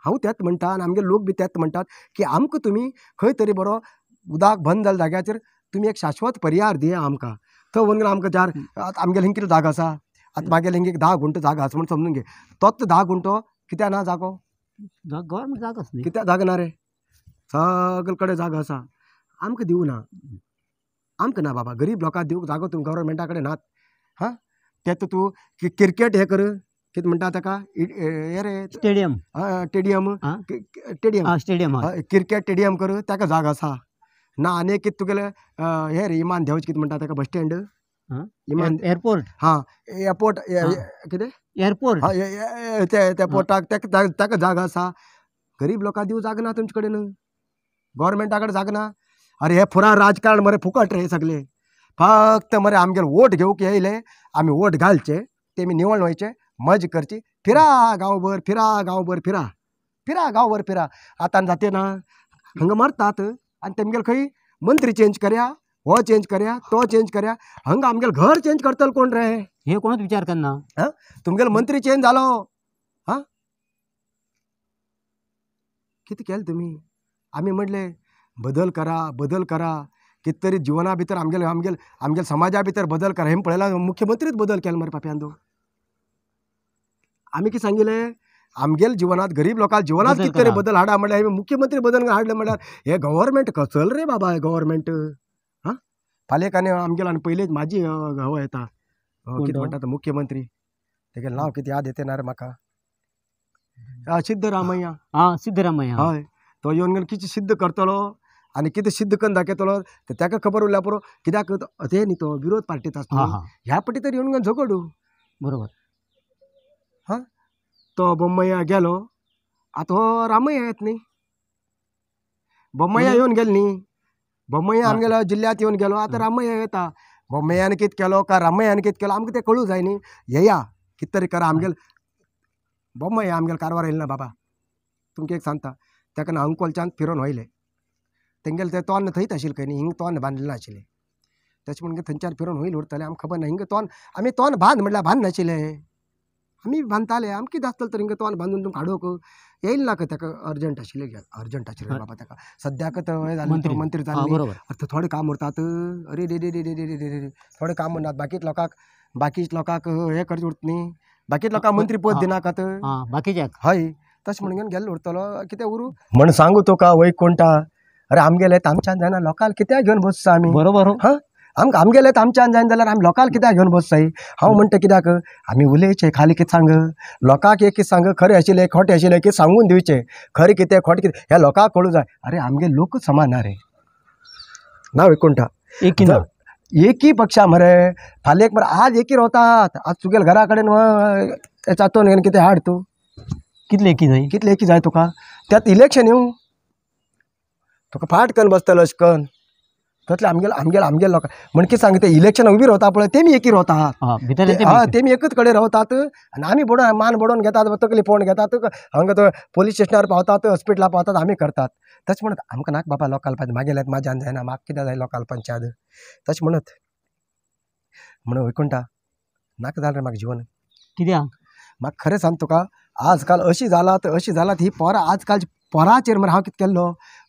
[SPEAKER 2] हांव तेंच म्हणटा आनी आमगे लोक बी तेंच म्हणटात की आमकां तुमी खंय तरी बरो उदक बंद जाल्या जाग्याचेर तुमी एक शाश्वत पर्याय दिया आमकां. थंय व्हरून घेवन आमकां चार आतां आमगेले हिंग कितें जागो आसा. आतां म्हागेले हिंग एक 10 गुंठ जागो आसा म्हण समजून घे. तोच 10 गुंठो कित्याक ना जागो?
[SPEAKER 3] गव्हर्नमेंट जागोच न्ही.
[SPEAKER 2] कित्याक जागो ना रे? सगळे कडेन जागो आसा. आमकां दिवना. आमकां ना बाबा. गरीब लोकांक दिवंक जागो तुमी गव्हर्नमेंटा कडेन नात. हां तें तूं क्रिकेट हें कर कितें म्हणटा ताका हे रे
[SPEAKER 3] स्टेडियम.
[SPEAKER 2] टेडियम
[SPEAKER 3] आं?
[SPEAKER 2] टेडियम
[SPEAKER 3] स्टेडियम हय.
[SPEAKER 2] क्रिकेट टेडियम कर ताका जागो आसा. ना आनी कितें तुगेले हे रे इमान देंवचे कितें म्हणटा ताका बस स्टँड इमान
[SPEAKER 3] एअरपोर्ट.
[SPEAKER 2] हां एअरपोर्ट कितें
[SPEAKER 3] एअरपोर्ट.
[SPEAKER 2] त्या पोर्टाक ताका जागो आसा. गरीब लोकांक दिवं जागो ना तुमचे कडेन. गव्हर्नमेंटा कडेन जागो ना. अरे हे पुरा राजकारण मरे फुकट रे सगळे. फक्त मरे आमगेले वोट घेवंक येयले आमी वोट घालचे तेमी निवळ वयचे मज करची फिरा गांवभर फिरा गांवभर फिरा. आतां जाते ना हांगा मरतात आनी तेमगेले खंय मंत्री चेंज करया हो चेंज करया तो चेंज करया. हांगा आमगेलें घर चेंज करतलो कोण रे?
[SPEAKER 3] हे कोणूच विचार करना.
[SPEAKER 2] हां तुमगेलो मंत्री चेंज जालो. हां कितें केलें तुमी? आमी म्हणलें बदल करा कितें तरी जिवना भितर आमगेले समाजा भितर बदल करा. हें पळयला मुख्यमंत्रीच बदल केलो मरे पाप्यांदो. आमी कितें सांगिल्लें आमगेल्या जिवनांत गरीब लोकांच्या जिवनांत
[SPEAKER 3] बदल
[SPEAKER 2] कितें तरी
[SPEAKER 3] करा.
[SPEAKER 2] बदल हाडा म्हणल्यार मुख्यमंत्री बदल हाडले म्हणल्यार हे गव्हर्नमेंट कसलो रे बाबा हे गव्हर्नमेंट. हां फाल्यां आनी आमगेलो आनी पयलींच म्हाजी घोव येता कितें म्हणटा तो मुख्यमंत्री तेगेलें नांव कितें याद येते ना रे म्हाका. सिद्धरामय्या.
[SPEAKER 3] सिद्धरामय्या.
[SPEAKER 2] हय तो येवन घेवन कितें सिद्ध करतलो आनी कितें सिद्ध करून दाखयतलो तें ताका खबर उरल्या पुरो. कित्याक ते न्ही तो विरोध पार्टीत आसता
[SPEAKER 3] हां
[SPEAKER 2] न्ही.
[SPEAKER 3] हां
[SPEAKER 2] ह्या पटी तर येवन घेवन झगडू.
[SPEAKER 3] बरोबर.
[SPEAKER 2] हां तो बोम्मय्या गेलो आतां हो रामय्या येत न्ही. बोम्मय्या येवन गेलो न्ही. बोम्मय्या आमगेलो जिल्ल्यांत येवन गेलो आतां रामय्या येता. बोम्मय्यान कितें केलो काय रामय्यान कितें केलो आमकां तें कळूं जाय न्ही. येया कितें तरी करा. आमगेलो बोम्मय्या आमगेलो कारवार येयलो ना बाबा. तुमकां एक सांगता ताका ना अंकोलच्यान फिरोन वयले तेंगेले ते तोंड थंयच आशिल्लें खंय न्ही. हिंग तोंड बांदलें नाशिल्लें तशें म्हणून थंयच्यान फिरोन वयले उरताले आमकां खबर ना. हिंग तोंड आमी तोंड बांद म्हणल्यार बांद नाशिल्ले. आमी बांदताले आमकां कितें आसतलें तर हिंग तोंड बांदून तुमकां हाडूंक येयले ना ताका अर्जंट आशिल्लें बाबा ताका. सद्याक हें जालें मंत्री जाल्ले.
[SPEAKER 3] बरोबर.
[SPEAKER 2] आता थोडे काम उरतात. अरे रे रे रे रे रे रे थोडे काम उरनात. बाकीच लोकांक हें करचें उरता न्ही. बाकीच लोकांक मंत्री पद दिनाकात.
[SPEAKER 3] बाकीच्याक
[SPEAKER 2] हय तशें म्हणून गेल्लो उरतलो कितें उरू म्हण सांगू तुका वैकुंठा. अरे आमगेले आमच्यान जायना लोकांक कित्याक घेवन बसता आमी.
[SPEAKER 3] बरोबर.
[SPEAKER 2] हां आमगेले आमच्यान जायना जाल्यार आमी लोकांक कित्याक घेवन बसताय. हांव म्हणटा कित्याक आमी उलयचे खाली कितें सांग लोकांक एक कितें सांग खरें आशिल्लें खोटें आशिल्लें कितें सांगून दिवचें. खरें कितें खोटें कितें हें लोकांक कळूं जाय. अरे आमगे लोकूच समान ना रे ना वैकुंठा.
[SPEAKER 3] एकी ना.
[SPEAKER 2] एकी पक्षा मरे फाल्यां एक मरे आज एकी रावतात. आज तुगेल्या घरा कडेन चातोन घेवन कितें हाड तूं.
[SPEAKER 3] कितले एकी जाय.
[SPEAKER 2] कितले एकी जाय तुका. त्यात इलेक्शन येवं तुका फाट करून बसतलो अशें करून तसले आमगेले लोक म्हण कितें सांग ते इलेक्शन उबी रावता पळय तेमी एकी रावतात. तेमी एकच कडेन रावतात आनी आमी मान बडोवन घेतात तकली फोण घेतात. हांगा तो पोलीस स्टेशनार पावतात हॉस्पिटलार पावतात आमी करतात. तशें म्हणत आमकां नाका बाबा लोकाल पंचायत म्हागेल्यात म्हाज्यान जायना म्हाका कित्याक जाय लोकाल पंचायत. तशें म्हणत म्हणून वैकुंठा नाका जालें रे म्हाका जिवन.
[SPEAKER 3] कित्याक
[SPEAKER 2] म्हाका खरें सांग तुका आजकाल अशी जालात ही पोरां आजकालची पोराचेर मरे हांव कितें केल्लो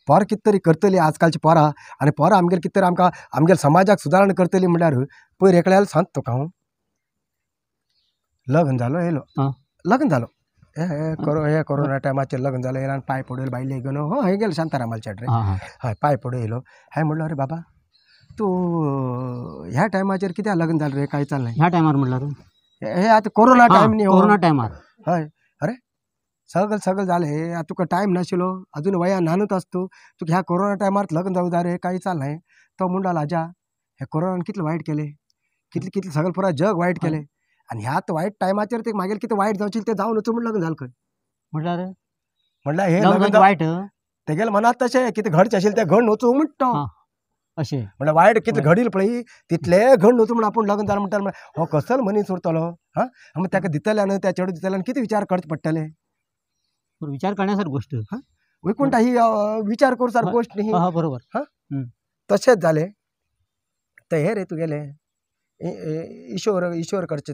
[SPEAKER 2] पोरां कितें तरी करतलीं आजकालची पोरां आनी पोरां आमगेले कितें तरी आमकां आमगेल्या समाजाक सुदारण करतलीं म्हणल्यार पयर एकल्यान सांगता तुका हांव लग्न जालो येयलो लग्न जालो हे कोरोना टायमाचेर लग्न जालो येयलो आनी पांय पडयलो बायले घेवन हो हे गेलो शांतारामाल चेड्रे. हय पांय पडो येयलो. हांवें म्हणलो अरे बाबा तूं ह्या टायमाचेर कित्याक लग्न जालें रे कांय चाललें.
[SPEAKER 3] ह्या टायमार म्हणल्यार
[SPEAKER 2] हे आतां कोरोना टायम न्ही.
[SPEAKER 3] कोरोना टायमार.
[SPEAKER 2] हय अरे सगळं सगळं झाले आता तुका टाईम नाशिलो अजून वया नानूच असतो तुका ह्या कोरोना टायमार लग्न जाऊ जा रे काही चाल नाही तो म्हणला आजा ह्या कोरोनानं कितलं वाईट केले कितले कितले सगळं पुरा जग वाईट केले आणि ह्यात वाईट टायमाचेर ते मागेल किती वाईट जावशील ते जाऊन म्हणून लग्न झालं खंय
[SPEAKER 3] म्हटलं
[SPEAKER 2] म्हणलं हे लग्न
[SPEAKER 3] वाईट
[SPEAKER 2] ते गेलं मनात तसे किती घडचे असेल ते घड नोचू म्हणतो
[SPEAKER 3] असे
[SPEAKER 2] म्हणलं वाईट किती घडील पळी तिथले घड नोचू म्हणून आपण लग्न झालं म्हणटा हो कसल मनीस उरतलो हा मग त्याका दितल्यानं त्या चेडू दितल्यानं किती विचार करच पडटले
[SPEAKER 3] विचार करण्यासारखी गोष्ट
[SPEAKER 2] वैकुंठ ही विचार करू सारखी गोष्ट नाही
[SPEAKER 3] बरोबर
[SPEAKER 2] तसेच झाले तर हे रे तू गेले ईश्वर करचे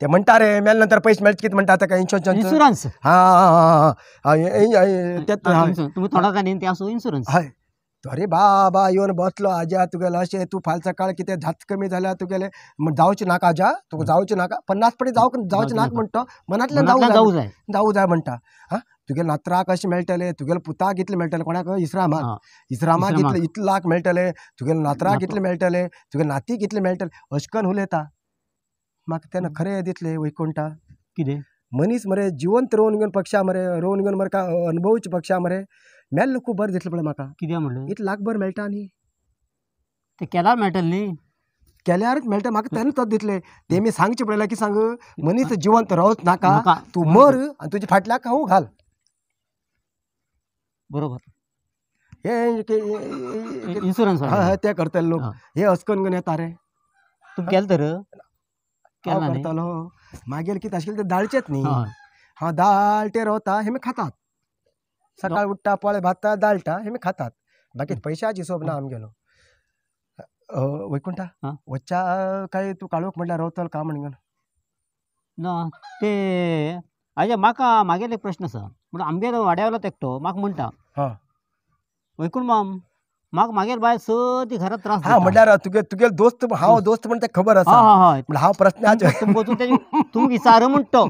[SPEAKER 2] ते म्हणता रे मेल नंतर पैसे मिळत किती म्हणता काय
[SPEAKER 3] इन्शुरन्स तुम्ही थोडा ते असो इन्शुरन्स
[SPEAKER 2] हय अरे बाबा येऊन बसलो आजा तुगेला असे तू फालचा काळ किती झात कमी झाला तुगेले मग जाऊचे नाका आजा तू जाऊचे नाका 50 पडी जाऊचे नाक म्हणतो मनातल्या जाऊ जाय म्हणता हा तुगे नात्रा कशें मेळटले तुगेले पुताक कितले मेळटले कोणाक इस्रामाक कितले इतले लाख मेळटले तुगेले नात्रा कितले मेळटले तुगे नाती कितले मेळटले अशकन उलयता म्हाका तेन्ना खरें दिसलें वैकुंठा
[SPEAKER 3] कितें
[SPEAKER 2] मनीस मरे जिवंत रोवन घेवन पक्षा मरे रोवन घेवन मरे का अनुभवचे पक्षा मरे मेल्लो खूब बरें दिसलें पळय म्हाका
[SPEAKER 3] कित्याक म्हणलें
[SPEAKER 2] इतले लाखभर मेळटा न्ही
[SPEAKER 3] ते केल्यार मेळटलें न्ही
[SPEAKER 2] केल्यारच मेळटा म्हाका तेन्ना तोच दिसलें ते मी सांगचे पडलें की सांग मनीस जिवंत रावच नाका तूं मर आनी तुज्या फाटल्याक हांव घाल
[SPEAKER 3] बरोबर
[SPEAKER 2] हे
[SPEAKER 3] इन्शुरन्स
[SPEAKER 2] ते करतले लोक हे अचकन घेवन येता रे
[SPEAKER 3] तूं केलें तर
[SPEAKER 2] करतलो मागीर कितें आशिल्लें ते दाळचेच न्ही हांव दाळटे रावता हे मी खातात सकाळ उठता पोळे भाजता दाळटा हे मी खातात बाकी पैशाची हिशोब ना आमगेलो वैकुंठा वच्चा काय तू काळोख म्हटल्यार रावतलो का म्हणून
[SPEAKER 3] ना ते आजा म्हाका मागेलो एक प्रश्न आसा म्हणून आमगेलो वाड्यावयलो एकटो म्हाका म्हणटा वैकुंठ माम म्हाका मागेल बाय सदी घरात त्रास
[SPEAKER 2] म्हटल्यार तुगे दोस्त हांव दोस्त म्हण तेका खबर आसा हांव प्रश्न
[SPEAKER 3] तूं विचार म्हणतो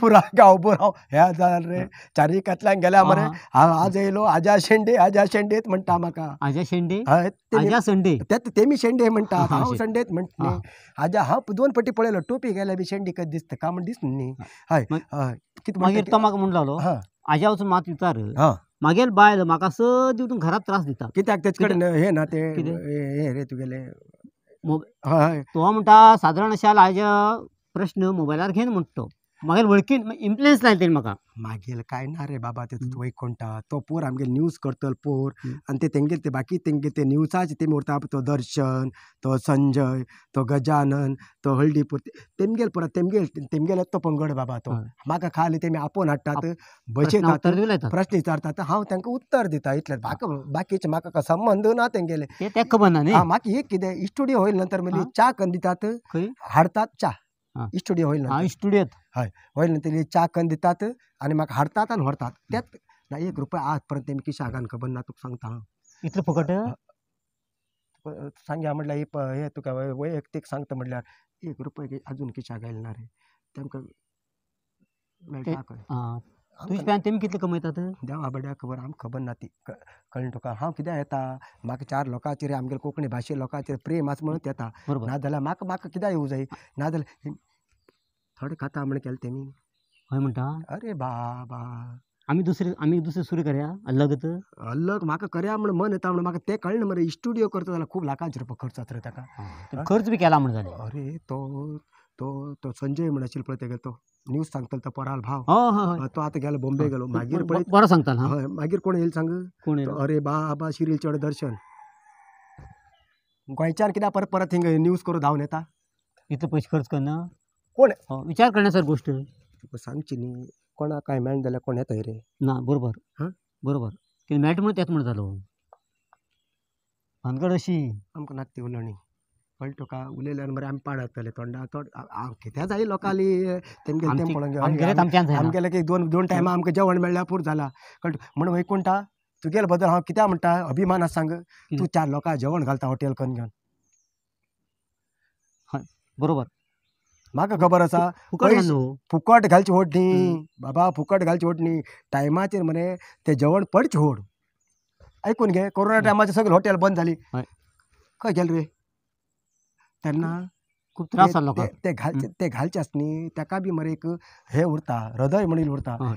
[SPEAKER 2] पुरा गांवभर हांव ह्या जाल रे चारिकातल्यान गेल्या मरे आज येयलो आजा शेंडेत म्हणटा म्हाका
[SPEAKER 3] आजा शेंडे आजा संडे
[SPEAKER 2] तेमी शेंडे म्हणटात हांव संडेत म्हणटा आजा हांव 2 पटी पळयलो टोपी गेल्या बी शेंडी कधी दिसता का म्हण दिसना न्ही हय कितें
[SPEAKER 3] मागीर तो म्हाका म्हणून लागलो आजा वचून मात विचार मागेल बायल म्हाका सदी उठून घरात त्रास दिता
[SPEAKER 2] कित्याक तेचे कडेन हे ना ते हे रे तुगेले
[SPEAKER 3] तो म्हणटा सादारण अशा आजा प्रश्न मोबायलार घेन म्हणटा मागीर वळखीन इन्फ्लुएन्स लायले तेणी म्हाका
[SPEAKER 2] मागीर काय ना रे बाबा ते वैकुंठा तो पोर आमगे न्यूज करतलो पोर आनी ते तेंगे ते बाकी तेंगे ते न्यूजाचे तेमी उरता तो दर्शन तो संजय तो गजानन तो हळदीपूर तेमगेल पुरा तेमगेल तो पंगड बाबा तो म्हाका खाली तेमी आपोवन हाडटात बसयतात प्रश्न विचारतात हांव तांकां उत्तर दिता इतलें म्हाका बाकीचे म्हाका संबंध ना तेंगेले
[SPEAKER 3] ते खबर ना न्ही
[SPEAKER 2] म्हाका एक कितें स्टुडियो होईल नंतर मली च्या करून दितात हाडतात च्या स्टुडियो होईल ना
[SPEAKER 3] स्टुडियोत
[SPEAKER 2] हय होईल नंतर च्या करून दितात आनी म्हाका हाडतात आनी व्हरतात तेच ना 1 रुपया आज पर्यंत तेमी किशागान खबर ना तुका सांगता हांव
[SPEAKER 3] इतलें फुकट
[SPEAKER 2] सांगया म्हटल्यार हे तुका वैयक्तीक सांगता म्हटल्यार 1 रुपया अजून किशाक घायला ना रे तेमकां मेळटा
[SPEAKER 3] तुजे तेमी कितले कमयतात
[SPEAKER 2] देवा बड्या खबर आमकां खबर ना ती कळ्ळें तुका हांव कित्याक येता म्हाका 4 लोकांचेर आमगे कोंकणी भाशे लोकांचेर प्रेम आसा म्हणून येता नाजाल्यार म्हाका कित्याक येवं जाय नाजाल्यार थोडे खाता म्हण केलें तेमी
[SPEAKER 3] हय म्हणटा
[SPEAKER 2] अरे बाबा
[SPEAKER 3] आमी दुसरे सुरू करया अलग
[SPEAKER 2] म्हाका करया म्हण मन येता म्हण म्हाका तें कळना मरे स्टुडियो करता जाल्यार खूब लाखांचे रुपया खर्च जाता रे ताका
[SPEAKER 3] खर्च बी केला म्हण जालें
[SPEAKER 2] अरे तो संजय म्हण आशिल्लो पळय तेगे तो न्यूज सांगतलो तो पोराल भाव तो आतां गेलो बॉम्बे गेलो मागीर पळय
[SPEAKER 3] बरो सांगता
[SPEAKER 2] हय मागीर कोण येयलो सांग कोण अरे बाबा शिरील चेडो दर्शन गोंयच्यान कित्याक परत परत हिंग न्यूज करून धांवन येता
[SPEAKER 3] इतले पयशे खर्च करना
[SPEAKER 2] कोण
[SPEAKER 3] विचार करण्यासारकी गोष्ट
[SPEAKER 2] तुका सांगची न्ही कोणाक काय मेळना जाल्यार कोण येता रे
[SPEAKER 3] ना बरोबर बरोबर कितें मेळटा म्हण तेच म्हण जालो भानगड अशी
[SPEAKER 2] आमकां नाका ती उलोवणी कळ्ळें तुका उलयल्यार मरे आमी पाडतले तोंडा हांव कित्याक जाय लोकाली तेमगेले तें पळोवंक आमगेले की दोन टायमां आमकां जेवण मेळ्ळ्यार पुरो जाला कळ्ळें म्हणून वैकुंठा तुगेले बद्दल हांव कित्याक म्हणटा अभिमान आसा सांग तूं 4 लोकांक जेवण घालता हॉटेल करून घेवन
[SPEAKER 3] बरोबर
[SPEAKER 2] म्हाका खबर आसा फुकट घालची होड न्ही बाबा फुकट घालची होड न्ही टायमाचेर मरे तें जेवण पडचें होड आयकून घे कोरोना टायमाचेर सगळी हॉटेल बंद जाली खंय गेले रे तेन्ना
[SPEAKER 3] खूप त्रास जालो लोकांक.
[SPEAKER 2] ते घालचेच न्ही ताका बी मरे एक हे उरता हृदय म्हणील उरता.
[SPEAKER 3] हय.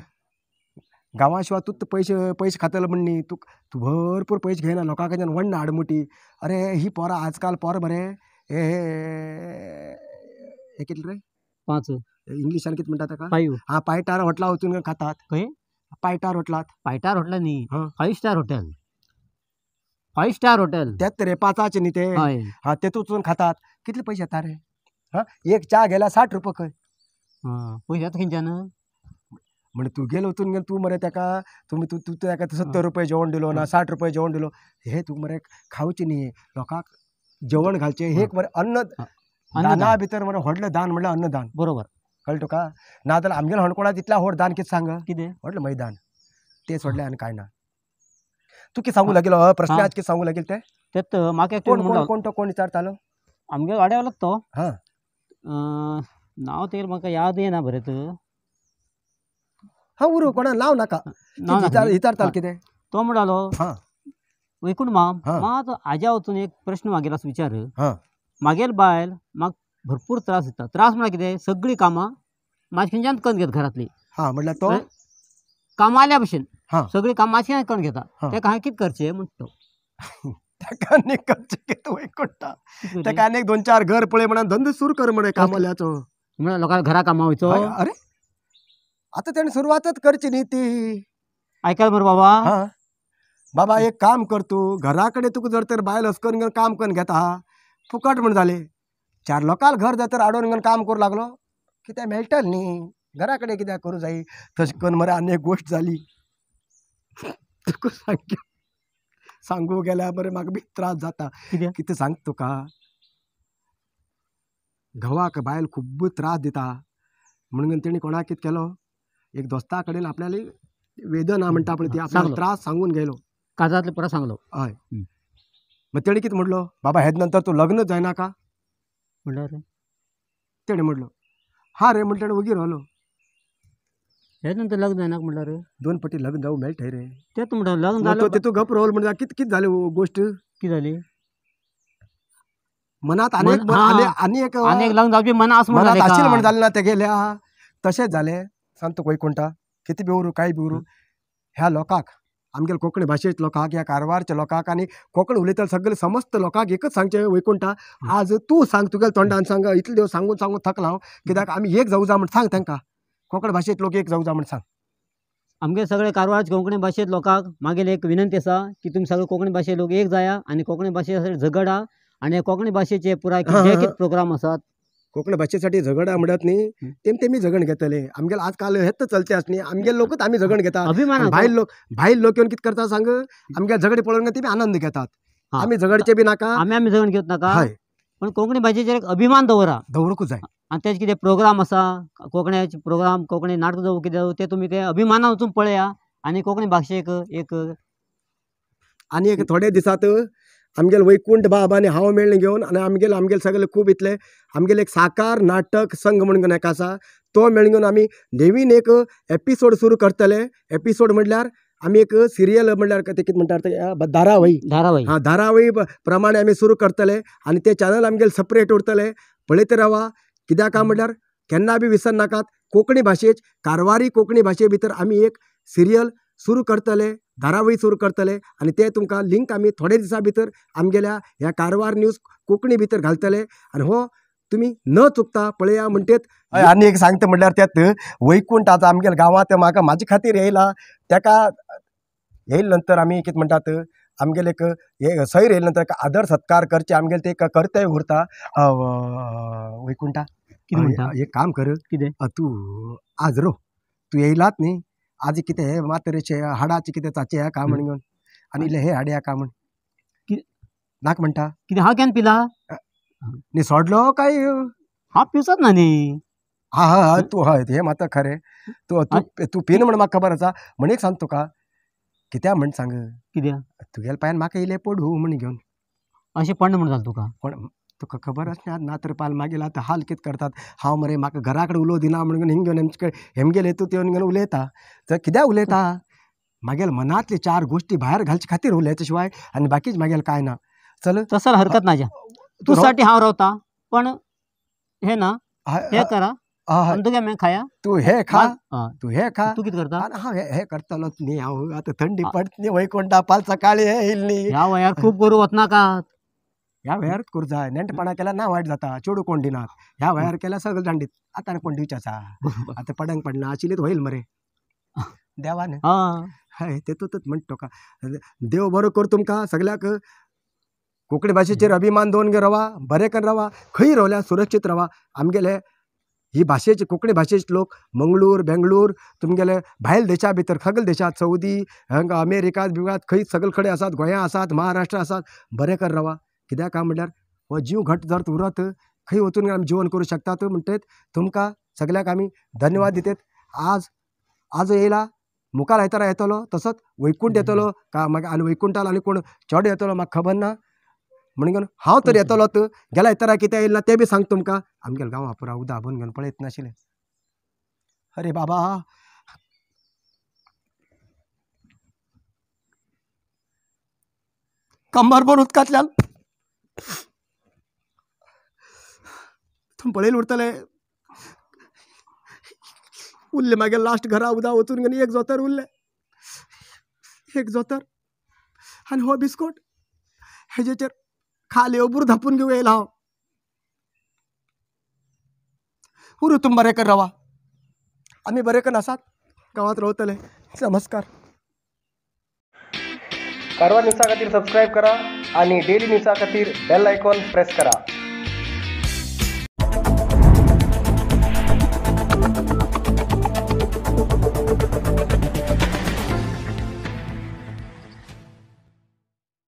[SPEAKER 2] गांवाशिवाय तूं पयशे खातलो म्हण न्ही तूं भरपूर पयशे घेयना लोकां कडच्यान व्हडना हाडमुटी. अरे ही पोरां आजकाल पोरां मरे हे कितले रे
[SPEAKER 3] 5
[SPEAKER 2] इंग्लिशान कितें म्हणटा ताका
[SPEAKER 3] 5
[SPEAKER 2] हा पायटार हॉटला वचून खातात.
[SPEAKER 3] खंय
[SPEAKER 2] पायटार हॉटलात
[SPEAKER 3] 5 स्टार हॉटेल न्ही
[SPEAKER 2] हं.
[SPEAKER 3] 5 स्टार हॉटेल 5 स्टार हॉटेल.
[SPEAKER 2] तेच रे 5चे न्ही ते
[SPEAKER 3] हय.
[SPEAKER 2] हा तेतून खातात. कितले पयशे येता रे हा एक च्या गेल्या 60 रुपये खंय
[SPEAKER 3] पयशे येता खंयच्यान.
[SPEAKER 2] म्हणजे तू गेलो वचून गेलो तू मरे ताका तुम्ही तू तू ताका 70 रुपये जेवण दिलो ना 60 रुपये जेवण दिलो हे तू मरे खावचे न्ही लोकांक जेवण घालचे हे एक मरे दाना भितर मरे व्हडलें दान म्हणल्यार अन्नदान.
[SPEAKER 3] बरोबर.
[SPEAKER 2] कळ्ळें तुका नाजाल्यार आमगेल्या होणकोणा तितल्या व्हड दान कितें सांग
[SPEAKER 3] कितें
[SPEAKER 2] व्हडलें मैदान ते सोडलें आनी कांय ना. तू कितें सांगू लागलो प्रश्न आज कितें सांगू लागील ते
[SPEAKER 3] तेत म्हाका
[SPEAKER 2] कोण
[SPEAKER 3] एक्चुअली
[SPEAKER 2] कोण
[SPEAKER 3] म्हणलो
[SPEAKER 2] कोण तो कोण विचारतालो
[SPEAKER 3] आमगे वाड्यावयलो तो.
[SPEAKER 2] हा
[SPEAKER 3] नांव तें म्हाका याद येना बरें तर.
[SPEAKER 2] हा उरू कोणा नांव नाका
[SPEAKER 3] नांव नाका न्ही?
[SPEAKER 2] विचारतालो
[SPEAKER 3] हय.
[SPEAKER 2] कितें
[SPEAKER 3] तो म्हणलो
[SPEAKER 2] हा
[SPEAKER 3] वैकुंठ माम
[SPEAKER 2] हा.
[SPEAKER 3] मात हाज्या वचून एक प्रश्न मागेलो विचार.
[SPEAKER 2] हा
[SPEAKER 3] मागेल बायल म्हाका भरपूर त्रास दिता. त्रास म्हळ्यार कितें सगळीं कामां म्हाजे खंयच्यान करून घेता घरांतली.
[SPEAKER 2] हा म्हणल्यार तो
[SPEAKER 3] कामाल्या भशेन
[SPEAKER 2] हा
[SPEAKER 3] सगळीं कामां म्हाजे करून घेता.
[SPEAKER 2] हा.
[SPEAKER 3] तेका हांवें कितें करचें म्हणटा तो.
[SPEAKER 2] ताका आनीक करचें कितें वैकुंठा ताका आनीक 2-4 घर पळय म्हणून धंदो सुरू कर म्हणे कामाल्याचो.
[SPEAKER 3] म्हळ्यार लोकांच्या घरा कामां वयचो.
[SPEAKER 2] अरे आता तेणें सुरवातच करची न्ही ती.
[SPEAKER 3] आयकल मरे बाबा.
[SPEAKER 2] हा बाबा एक काम कर तूं घरा कडेन तुका जर तर बायल अस करून काम करून घेता फुकट म्हण जालें 4 लोकांक घर जर तर हाडून घेवन काम करूं लागलो कितें मेळटलें न्ही घरा कडेन कित्याक करूं जायी. तशें करून मरे आनी एक गोश्ट जाली तुका सांगू गेल्यार मरे म्हाका बी त्रास जाता.
[SPEAKER 3] कितें
[SPEAKER 2] कितें सांग तुका घोवाक बायल खूब त्रास दिता म्हणून तेणी कोणाक कितें केलो एक दोस्ता कडेन आपल्याली वेदना म्हणटा पळय ती आपल्याला
[SPEAKER 3] सांगलो.
[SPEAKER 2] त्रास सांगून गेलो.
[SPEAKER 3] काजांतले परत सांगलो.
[SPEAKER 2] हय मग तेणी कितें म्हणलो बाबा हेज नंतर तूं लग्नच जायना का
[SPEAKER 3] म्हणल्यार
[SPEAKER 2] तेणें म्हणलो हा रे म्हणटा वगीर रावलो.
[SPEAKER 3] हे नंतर लग्न जायना म्हणल्यार
[SPEAKER 2] 2 फावटी लग्न जावं मेळटा रे.
[SPEAKER 3] तेच म्हणटा लग्न
[SPEAKER 2] मग
[SPEAKER 3] जालें
[SPEAKER 2] तो तितू गप रोवलो म्हणजे कितें जालें गोश्ट
[SPEAKER 3] कितें जाली
[SPEAKER 2] मनात आनी
[SPEAKER 3] मन- हा.
[SPEAKER 2] आनी एक
[SPEAKER 3] आनी एक लग्न जावची मना आस
[SPEAKER 2] मनात आशिल्लें म्हण
[SPEAKER 3] म्हणून
[SPEAKER 2] जालें ना ते गेल्या तशेंच जालें सांगता वैकुंठा कितें बेवरू काय बेवरू ह्या लोकांक आमगेल्या कोंकणी भाशेच्या लोकांक ह्या कारवारच्या लोकांक आनी कोंकणी उलयता सगळे समस्त लोकांक एकच सांगचें वैकुंठा आज तूं सांग तुगेल्या तोंडान सांग इतले दिवस सांगून सांगून थकला हांव कित्याक आमी एक जावं जा म्हण सांग तांकां कोंकणी भाशेचे लोक एक जावं जा म्हण सांग.
[SPEAKER 3] आमगे सगळे कारवार कोंकणी भाशेंत लोकांक मागीर एक विनंती आसा की तुमी सगळे कोंकणी भाशे लोक एक जाया आनी कोंकणी भाशे झगडा आनी कोंकणी भाशेचे पुराय
[SPEAKER 2] हा,
[SPEAKER 3] जे
[SPEAKER 2] हा,
[SPEAKER 3] कितें
[SPEAKER 2] हा.
[SPEAKER 3] प्रोग्राम आसात
[SPEAKER 2] कोंकणी भाशेसाठी झगडा म्हणत न्ही तेमी झगड घेतले आमगेले आजकाल हेच चलते आस न्ही आमगे लोकूच आमी झगड घेता.
[SPEAKER 3] अभिमान
[SPEAKER 2] भायर लोक येवन कितें करता सांग आमगे झगडे पळोवन तेमी आनंद घेतात.
[SPEAKER 3] हा.
[SPEAKER 2] आमी झगडचे बी नाका.
[SPEAKER 3] आमी झगड घेवं नाका
[SPEAKER 2] हय
[SPEAKER 3] पण कोंकणी भाशेचेर एक अभिमान दवरा
[SPEAKER 2] दवरूंकूच जाय.
[SPEAKER 3] आनी तेजे कितें प्रोग्राम आसा कोंकणीचे प्रोग्राम कोंकणी नाटक जावं कितें जावं ते तुमी ते अभिमानान वचून पळया आनी कोंकणी भाशेक एक
[SPEAKER 2] आनी एक थोडे दिसात आमगेले वैकुंठ बाब आनी हांव मेळ्ळें घेवन आनी आमगेले सगळे खूब इतले आमगेले एक साकार नाटक संघ म्हणून एक आसा तो मेळून घेवन आमी नवीन एक एपिसोड सुरू करतले. एपिसोड म्हणल्यार आमी एक सिरियल म्हणल्यार ते कितें म्हणटात ते धारावाही
[SPEAKER 3] धारावाही
[SPEAKER 2] धारावाही प्रमाणे आमी सुरू करतले आनी ते चॅनल आमगेले सेपरेट उरतले पळयत रावा. कित्याक काय म्हणल्यार केन्ना बी विसर नाकात कोंकणी भाशेच कारवारी कोंकणी भाशे भितर आमी एक सिरियल सुरू करतले धारावाही सुरू करतले आनी ते तुमकां लिंक आमी थोडे दिसा भितर आमगेल्या ह्या कारवार न्यूज कोंकणी भितर घालतले आनी हो तुमी न चुकता पळया म्हणटेत. आनी एक सांगता म्हणल्यार त्यात वैकुंठ आतां आमगेल्या गांवांत म्हाका म्हाजे खातीर येयला ताका येयले नंतर आमी कितें म्हणटात आमगेले एक हे सैर येयले नंतर आदर सत्कार करचे आमगेले ते एक कर्तव्य उरता. वैकुंठा
[SPEAKER 3] कितें म्हणटा
[SPEAKER 2] एक काम कर
[SPEAKER 3] कितें
[SPEAKER 2] तूं आज रो तूं येयलात न्ही आज कितें हे मात्रेचे हाडाचे कितें चाचे या का म्हण घेवन आनी इल्ले हे हाडया का म्हण नाक म्हणटा
[SPEAKER 3] कितें हांव केन्ना पिला
[SPEAKER 2] न्ही सोडलो काय
[SPEAKER 3] हांव पिवचोच ना न्ही.
[SPEAKER 2] हा हा हा तूं हय हें मात खरें तूं तूं पिन म्हण म्हाका खबर आसा म्हण एक सांग तुका कित्या म्हण सांग
[SPEAKER 3] कित्याक
[SPEAKER 2] तुगेल्या पांयान म्हाका इल्लें पडू म्हण घेवन
[SPEAKER 3] अशें पडना म्हण जालें तुका.
[SPEAKER 2] पण तुका खबर आसना ना तर पाल मागीर आतां हाल कितें करतात हांव मरे म्हाका घरा कडेन उलोव दिना म्हणून हिंग घेवन हेमगेले तूं ते घेवन उलयता तर कित्याक उलयता मागेल मनांतली 4 गोश्टी भायर घालचे खातीर उलयता शिवाय आनी बाकीच मागेल कांय ना. चल
[SPEAKER 3] तसं हरकत ना जा तू साठी हांव रावता पण हे ना
[SPEAKER 2] हा-
[SPEAKER 3] हे करा
[SPEAKER 2] हा- हा.
[SPEAKER 3] आणि तुगे मग खाया
[SPEAKER 2] तू हे खा
[SPEAKER 3] हा.
[SPEAKER 2] तू हे खा
[SPEAKER 3] तू किती करता
[SPEAKER 2] आणि हा हे करतालोच न्ही हांव आता थंडी पडत वैकुंठा पाल सकाळी येईल न्ही
[SPEAKER 3] ह्या वयार खूप करू वत नाका
[SPEAKER 2] ह्या वयार कुरजा नेंटपणा केला ना वाईट जाता चोडू कोण दिनात ह्या वयार केला सगळं दांडीत आता कोण दिवच्याचा आता पडंग पडणं आचिलीत होईल मरे देवाने
[SPEAKER 3] हा
[SPEAKER 2] हय तेतूतच म्हणतो का देव बरो कर तुमका सगळ्याक कोंकणी भाशेचेर अभिमान दोन गे रवा बरें करून रवा खंय रावल्या सुरक्षीत रवा आमगेले ही भाशेचे कोंकणी भाशेचे लोक मंगळूर बेंगळूर तुमगेले भायल देशा भितर सगळे देशात सौदी हांगा अमेरिकात बिगात खंय सगळे कडेन आसात गोंया आसात महाराष्ट्र आसात बरें कर रवा कित्याक काय म्हणल्यार हो जीव घट जर उरत खंय वचून आमी जिवन करूं शकतात म्हणटत तुमकां सगळ्याक आमी धन्यवाद दितात आज येयला मुखार आयतारा येतलो तसोच वैकुंठ येतलो का मागीर आनी वैकुंठाल आनी कोण चड येतलो म्हाका खबर ना म्हणून हांव तर येतलोच गेल्या आयतारा कितें येयला तें बी सांग तुमकां आमगेल्या गांवां पुरा उदक आबून घेवन पळयत नाशिल्लें अरे बाबा कंबरभर उदकांतल्यान थंय पळयलें उरतलें उरलें मागीर लास्ट घरा उदक वचून घेवन एक जोतर उरलें एक जोतर आनी हो बिस्कोट हेजेचेर खाली उबूर धापून घेवं येयला हांव उरू तुम बरें कर रावा आमी बरें करून आसात गांवांत रावतले नमस्कार कारवार न्यूजा खातीर सबस्क्रायब करा आणि डेली न्यूजा खातीर बेल आयकॉन प्रेस करा.